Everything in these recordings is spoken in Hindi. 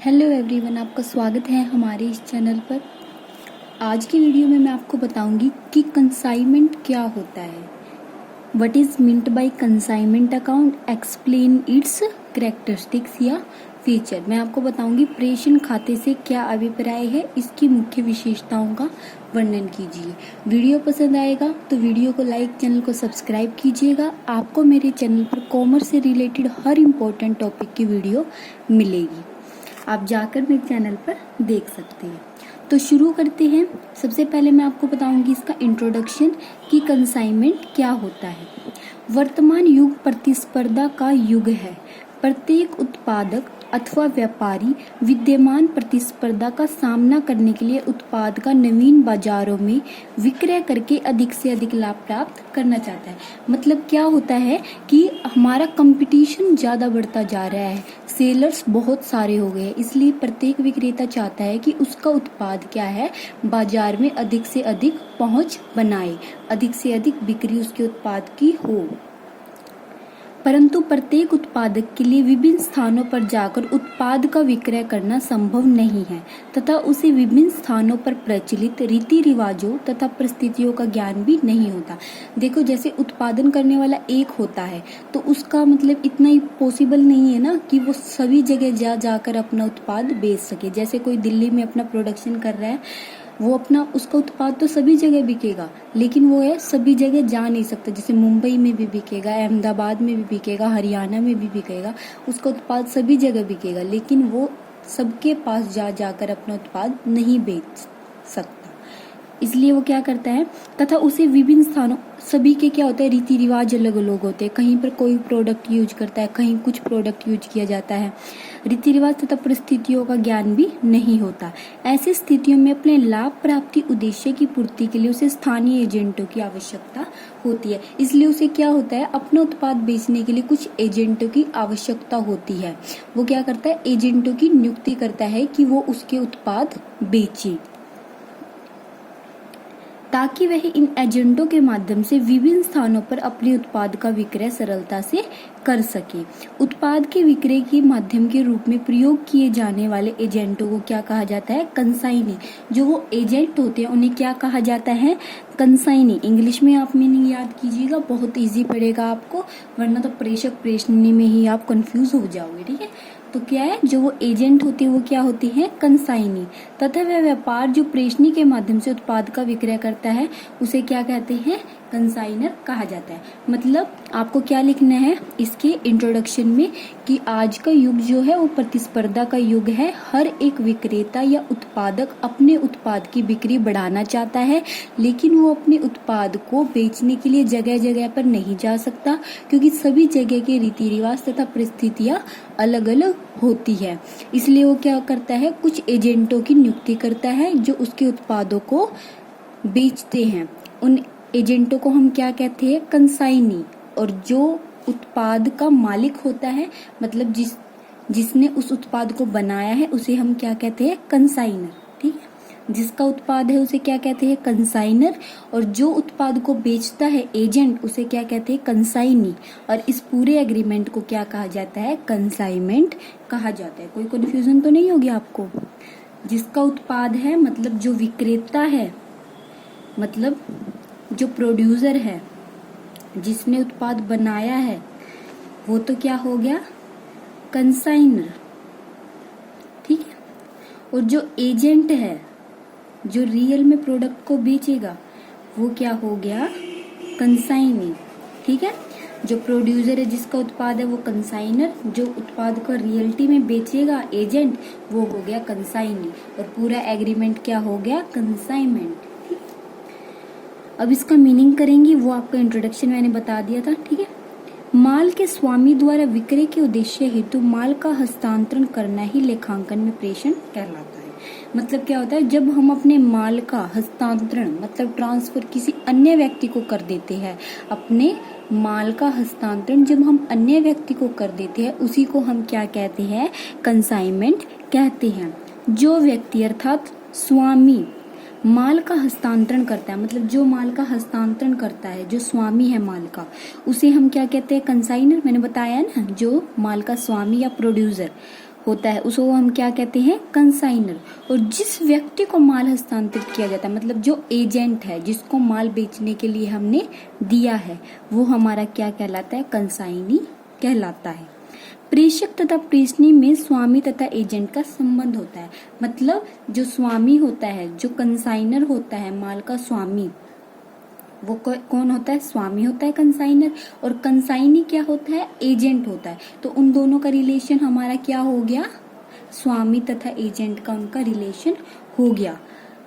हेलो एवरीवन, आपका स्वागत है हमारे इस चैनल पर। आज की वीडियो में मैं आपको बताऊंगी कि कंसाइनमेंट क्या होता है। What is meant by consignment account, explain its characteristics या फीचर। मैं आपको बताऊंगी प्रेषण खाते से क्या अभिप्राय है, इसकी मुख्य विशेषताओं का वर्णन कीजिए। वीडियो पसंद आएगा तो वीडियो को लाइक, चैनल को सब्सक्राइब कीजिएगा। आपको मेरे चैनल पर कॉमर्स से रिलेटेड हर इम्पोर्टेंट टॉपिक की वीडियो मिलेगी, आप जाकर मेरे चैनल पर देख सकते हैं। तो शुरू करते हैं। सबसे पहले मैं आपको बताऊंगी इसका इंट्रोडक्शन कि कंसाइनमेंट क्या होता है। वर्तमान युग प्रतिस्पर्धा का युग है। प्रत्येक उत्पादक अथवा व्यापारी विद्यमान प्रतिस्पर्धा का सामना करने के लिए उत्पाद का नवीन बाजारों में विक्रय करके अधिक से अधिक लाभ प्राप्त करना चाहता है। मतलब क्या होता है कि हमारा कंपटीशन ज़्यादा बढ़ता जा रहा है, सेलर्स बहुत सारे हो गए, इसलिए प्रत्येक विक्रेता चाहता है कि उसका उत्पाद क्या है, बाजार में अधिक से अधिक पहुंच बनाए, अधिक से अधिक बिक्री उसके उत्पाद की हो। परंतु प्रत्येक उत्पादक के लिए विभिन्न स्थानों पर जाकर उत्पाद का विक्रय करना संभव नहीं है तथा उसे विभिन्न स्थानों पर प्रचलित रीति रिवाजों तथा परिस्थितियों का ज्ञान भी नहीं होता। देखो, जैसे उत्पादन करने वाला एक होता है तो उसका मतलब इतना ही पॉसिबल नहीं है ना कि वो सभी जगह जाकर अपना उत्पाद बेच सके। जैसे कोई दिल्ली में अपना प्रोडक्शन कर रहा है, वो अपना उसका उत्पाद तो सभी जगह बिकेगा, लेकिन वो है सभी जगह जा नहीं सकता। जैसे मुंबई में भी बिकेगा, अहमदाबाद में भी बिकेगा, हरियाणा में भी बिकेगा, उसका उत्पाद सभी जगह बिकेगा, लेकिन वो सबके पास जाकर अपना उत्पाद नहीं बेच सकता। इसलिए वो क्या करता है, तथा उसे विभिन्न स्थानों, सभी के क्या होता है, रीति रिवाज अलग अलग होते हैं। कहीं पर कोई प्रोडक्ट यूज करता है, कहीं कुछ प्रोडक्ट यूज किया जाता है। रीति रिवाज तथा परिस्थितियों का ज्ञान भी नहीं होता। ऐसी स्थितियों में अपने लाभ प्राप्ति उद्देश्य की पूर्ति के लिए उसे स्थानीय एजेंटों की आवश्यकता होती है। इसलिए उसे क्या होता है, अपना उत्पाद बेचने के लिए कुछ एजेंटों की आवश्यकता होती है। वो क्या करता है, एजेंटों की नियुक्ति करता है कि वो उसके उत्पाद बेचे, ताकि वह इन एजेंटों के माध्यम से विभिन्न स्थानों पर अपने उत्पाद का विक्रय सरलता से कर सके। उत्पाद के विक्रय के माध्यम के रूप में प्रयोग किए जाने वाले एजेंटों को क्या कहा जाता है, कंसाइनी। जो वो एजेंट होते हैं उन्हें क्या कहा जाता है, कंसाइनी। इंग्लिश में आप मीनिंग याद कीजिएगा, बहुत इजी पड़ेगा आपको, वरना तो प्रेषक प्रेषणी में ही आप कंफ्यूज हो जाओगे। ठीक है, तो क्या है, जो वो एजेंट होती है वो क्या होती है, कंसाइनी। तथा वह व्यापार जो प्रेषणी के माध्यम से उत्पाद का विक्रय करता है उसे क्या कहते हैं, कंसाइनर कहा जाता है। मतलब आपको क्या लिखना है इसके इंट्रोडक्शन में कि आज का युग जो है वो प्रतिस्पर्धा का युग है। हर एक विक्रेता या उत्पादक अपने उत्पाद की बिक्री बढ़ाना चाहता है, लेकिन वो अपने उत्पाद को बेचने के लिए जगह जगह पर नहीं जा सकता, क्योंकि सभी जगह के रीति रिवाज तथा परिस्थितियां अलग अलग होती है। इसलिए वो क्या करता है, कुछ एजेंटों की नियुक्ति करता है जो उसके उत्पादों को बेचते हैं। उन एजेंटों को हम क्या कहते हैं, कंसाइनी। और जो उत्पाद का मालिक होता है, मतलब जिसने उस उत्पाद को बनाया है, उसे हम क्या कहते हैं, कंसाइनर। ठीक है, जिसका उत्पाद है उसे क्या कहते हैं, कंसाइनर। और जो उत्पाद को बेचता है एजेंट, उसे क्या कहते हैं, कंसाइनी। और इस पूरे एग्रीमेंट को क्या कहा जाता है, कंसाइनमेंट कहा जाता है। कोई कंफ्यूजन तो नहीं होगी आपको। जिसका उत्पाद है मतलब जो विक्रेता है, मतलब जो प्रोड्यूसर है, जिसने उत्पाद बनाया है, वो तो क्या हो गया, कंसाइनर। ठीक है, और जो एजेंट है जो रियल में प्रोडक्ट को बेचेगा वो क्या हो गया, कंसाइनी। ठीक है, जो प्रोड्यूसर है जिसका उत्पाद है वो कंसाइनर, जो उत्पाद को रियलिटी में बेचेगा एजेंट, वो हो गया कंसाइनी। और पूरा एग्रीमेंट क्या हो गया, कंसाइनमेंट। अब इसका मीनिंग करेंगे, वो आपका इंट्रोडक्शन मैंने बता दिया था। ठीक है, माल के स्वामी द्वारा विक्रय के उद्देश्य हेतु माल का हस्तांतरण करना ही लेखांकन में प्रेषण कहलाता है। मतलब क्या होता है, जब हम अपने माल का हस्तांतरण मतलब ट्रांसफर किसी अन्य व्यक्ति को कर देते हैं, अपने माल का हस्तांतरण जब हम अन्य व्यक्ति को कर देते हैं, उसी को हम क्या कहते हैं, कंसाइनमेंट कहते हैं। जो व्यक्ति अर्थात स्वामी माल का हस्तांतरण करता है, मतलब जो माल का हस्तांतरण करता है, जो स्वामी है माल का, उसे हम क्या कहते हैं, कंसाइनर। मैंने बताया ना, जो माल का स्वामी या प्रोड्यूसर होता है उसको हम क्या कहते हैं, कंसाइनर। और जिस व्यक्ति को माल हस्तांतरित किया जाता है, मतलब जो एजेंट है जिसको माल बेचने के लिए हमने दिया है, वो हमारा क्या कहलाता है, कंसाइनी कहलाता है। प्रेषक तथा प्रेषणी में स्वामी तथा एजेंट का संबंध होता है। मतलब जो स्वामी होता है, जो कंसाइनर होता है, माल का स्वामी, वो कौन होता है, स्वामी होता है कंसाइनर, और कंसाइनी क्या होता है, एजेंट होता है। तो उन दोनों का रिलेशन हमारा क्या हो गया, स्वामी तथा एजेंट का उनका रिलेशन हो गया।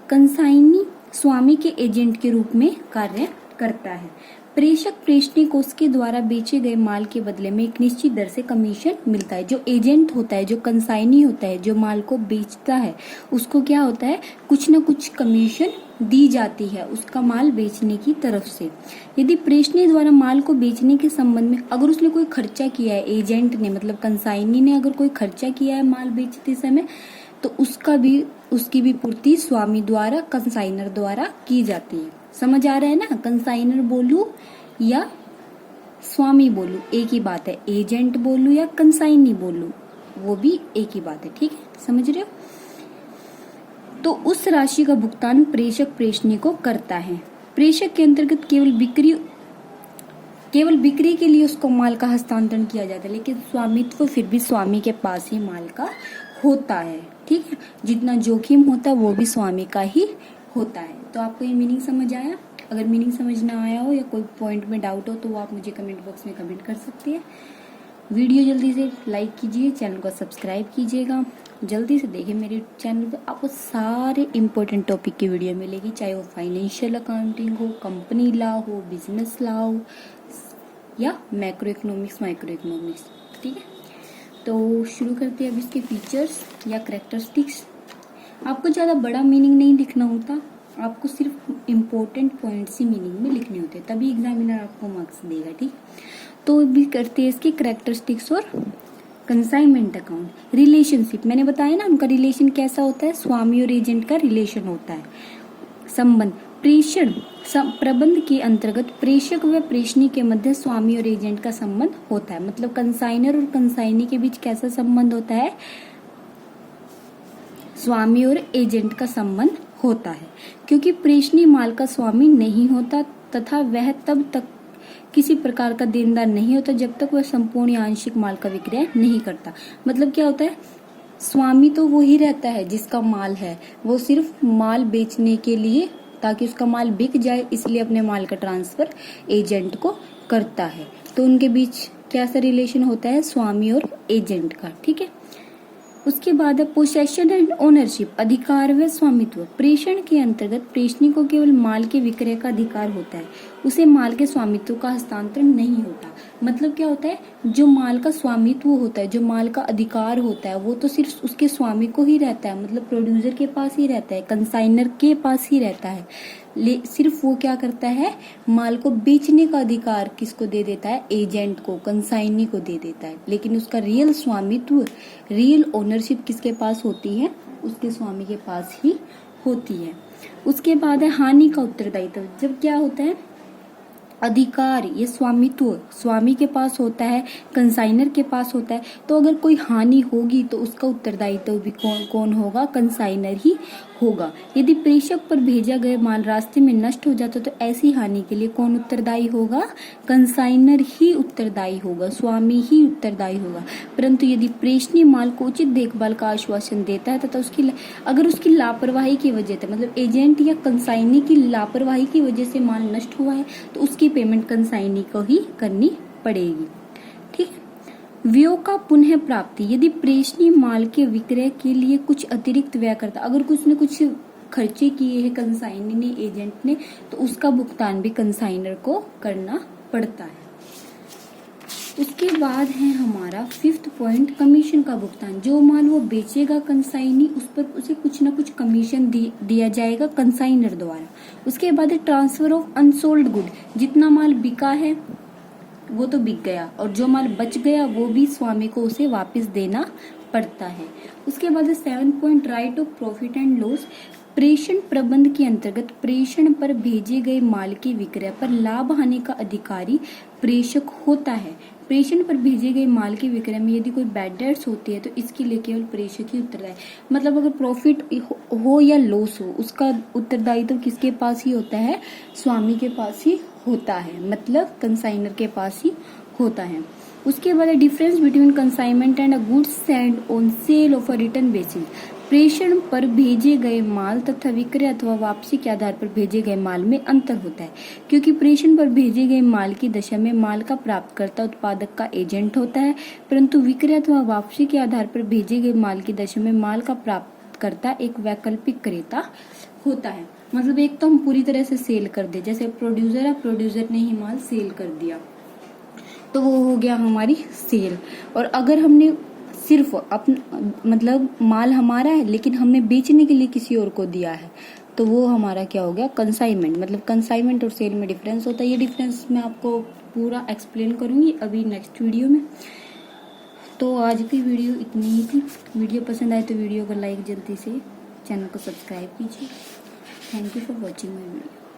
कंसाइनी स्वामी के एजेंट के रूप में कार्य करता है। प्रेषक प्रेषणी को उसके द्वारा बेचे गए माल के बदले में एक निश्चित दर से कमीशन मिलता है। जो एजेंट होता है, जो कंसाइनी होता है, जो माल को बेचता है, उसको क्या होता है, कुछ न कुछ कमीशन दी जाती है उसका माल बेचने की तरफ से। यदि प्रेषणी द्वारा माल को बेचने के संबंध में अगर उसने कोई खर्चा किया है, एजेंट ने मतलब कंसाइनी ने अगर कोई खर्चा किया है माल बेचते समय, तो उसकी भी पूर्ति स्वामी द्वारा, कंसाइनर द्वारा की जाती है। समझ आ रहा है ना, कंसाइनर बोलूं या स्वामी बोलूं एक ही बात है, एजेंट बोलूं या कंसाइनी बोलूं वो भी एक ही बात है, ठीक है, समझ रहे हो। तो उस राशि का भुगतान प्रेषक प्रेषणी को करता है। प्रेषक के अंतर्गत केवल बिक्री के लिए उसको माल का हस्तांतरण किया जाता है, लेकिन स्वामित्व फिर भी स्वामी के पास ही माल का होता है, ठीक है। जितना जोखिम होता है वो भी स्वामी का ही होता है। तो आपको ये मीनिंग समझ आया? अगर मीनिंग समझ ना आया हो या कोई पॉइंट में डाउट हो तो आप मुझे कमेंट बॉक्स में कमेंट कर सकते हैं। वीडियो जल्दी से लाइक कीजिए, चैनल को सब्सक्राइब कीजिएगा। जल्दी से देखिए मेरे चैनल पे, आपको सारे इंपॉर्टेंट टॉपिक की वीडियो मिलेगी, चाहे वो फाइनेंशियल अकाउंटिंग हो, कंपनी लॉ हो, बिजनेस लॉ हो या मैक्रो इकोनॉमिक्स, माइक्रो इकोनॉमिक्स, ठीक है। तो शुरू करते हैं अब इसके फीचर्स या कैरेक्टरिस्टिक्स। आपको ज़्यादा बड़ा मीनिंग नहीं लिखना होता, आपको सिर्फ इम्पोर्टेंट पॉइंट्स ही मीनिंग में लिखने होते हैं, तभी एग्जामिनर आपको मार्क्स देगा, ठीक। तो भी करते हैं इसके कैरेक्टरिस्टिक्स और कंसाइनमेंट अकाउंट। रिलेशनशिप मैंने बताया ना, उनका रिलेशन कैसा होता है, स्वामी और एजेंट का रिलेशन होता है। संबंध, प्रेषण प्रबंध के अंतर्गत प्रेषक व प्रेषणी के मध्य स्वामी और एजेंट का संबंध होता है। मतलब कंसाइनर और कंसाइनी के बीच कैसा संबंध होता है, स्वामी और एजेंट का संबंध होता है, क्योंकि प्रेषणी माल का स्वामी नहीं होता तथा वह तब तक किसी प्रकार का देनदार नहीं होता जब तक वह संपूर्ण या आंशिक माल का विक्रय नहीं करता। मतलब क्या होता है, स्वामी तो वो ही रहता है जिसका माल है, वो सिर्फ माल बेचने के लिए, ताकि उसका माल बिक जाए, इसलिए अपने माल का ट्रांसफर एजेंट को करता है। तो उनके बीच क्या सा रिलेशन होता है, स्वामी और एजेंट का, ठीक है। उसके बाद है पोसेशन एंड ओनरशिप, अधिकार व स्वामित्व। प्रेषण के अंतर्गत प्रेषणी को केवल माल के विक्रय का अधिकार होता है, उसे माल के स्वामित्व का हस्तांतरण नहीं होता। मतलब क्या होता है, जो माल का स्वामित्व होता है, जो माल का अधिकार होता है, वो तो सिर्फ उसके स्वामी को ही रहता है, मतलब प्रोड्यूसर के पास ही रहता है, कंसाइनर के पास ही रहता है। सिर्फ वो क्या करता है, माल को बेचने का अधिकार किसको दे देता है, एजेंट को, कंसाइनी को दे देता है। लेकिन उसका रियल स्वामित्व, रियल ओनरशिप किसके पास होती है, उसके स्वामी के पास ही होती है। उसके बाद है हानि का उत्तरदायित्व। जब क्या होता है, अधिकार, ये स्वामित्व स्वामी के पास होता है, कंसाइनर के पास होता है, तो अगर कोई हानि होगी तो उसका उत्तरदायित्व भी कौन होगा, कंसाइनर ही होगा। यदि प्रेषक पर भेजा गया माल रास्ते में नष्ट हो जाता तो ऐसी हानि के लिए कौन उत्तरदायी होगा, कंसाइनर ही उत्तरदायी होगा, स्वामी ही उत्तरदायी होगा। परंतु यदि प्रेषणी माल को उचित देखभाल का आश्वासन देता है तथा अगर उसकी लापरवाही की वजह से, मतलब एजेंट या कंसाइनी की लापरवाही की वजह से माल नष्ट हुआ है, तो उसकी पेमेंट कंसाइनी को ही करनी पड़ेगी, ठीक है। व्यय का पुनः प्राप्ति, यदि प्रेषणी माल के विक्रय के लिए कुछ अतिरिक्त व्यय करता, अगर कुछ न कुछ खर्चे किए हैं कंसाइनी ने, एजेंट ने, तो उसका भुगतान भी कंसाइनर को करना पड़ता है। उसके बाद है हमारा 5th पॉइंट, कमीशन का भुगतान। जो माल वो बेचेगा कंसाइनी, उस पर उसे कुछ न कुछ कमीशन दिया जाएगा कंसाइनर द्वारा। उसके बाद है ट्रांसफर ऑफ अनसोल्ड गुड, जितना माल बिका है वो तो बिक गया, और जो माल बच गया वो भी स्वामी को उसे वापस देना पड़ता है। उसके बाद 7th point, right of profit and loss. प्रेषण प्रबंध के अंतर्गत प्रेषण पर भेजे गए माल के विक्रय पर लाभ हानि का अधिकारी प्रेषक होता है। प्रेषण पर भेजे गए माल के विक्रय में यदि कोई बैड डेट्स होती है तो इसके लिए केवल प्रेषक ही उत्तरदायी, मतलब अगर प्रॉफिट हो या लॉस हो उसका उत्तरदायित्व तो किसके पास ही होता है, स्वामी के पास ही होता है, मतलब कंसाइनर के पास ही होता है। उसके बाद difference between consignment and a goods send on sale of a return basis. प्रेषण पर भेजे गए माल तथा विक्रय अथवा वापसी के आधार पर भेजे गए माल में अंतर होता है, क्योंकि प्रेषण पर भेजे गए माल की दशा में माल का प्राप्तकर्ता उत्पादक का एजेंट होता है, परंतु विक्रय अथवा वापसी के आधार पर भेजे गए माल की दशा में माल का प्राप्तकर्ता एक वैकल्पिक क्रेता होता है। मतलब एक तो हम पूरी तरह से सेल कर दे, जैसे प्रोड्यूसर है, प्रोड्यूसर ने ही माल सेल कर दिया तो वो हो गया हमारी सेल। और अगर हमने सिर्फ मतलब माल हमारा है लेकिन हमने बेचने के लिए किसी और को दिया है तो वो हमारा क्या हो गया, कंसाइनमेंट। मतलब कंसाइनमेंट और सेल में डिफरेंस होता है। ये डिफरेंस मैं आपको पूरा एक्सप्लेन करूंगी अभी नेक्स्ट वीडियो में। तो आज की वीडियो इतनी ही थी। वीडियो पसंद आए तो वीडियो को लाइक, जल्दी से चैनल को सब्सक्राइब कीजिए। Thank you for watching my video.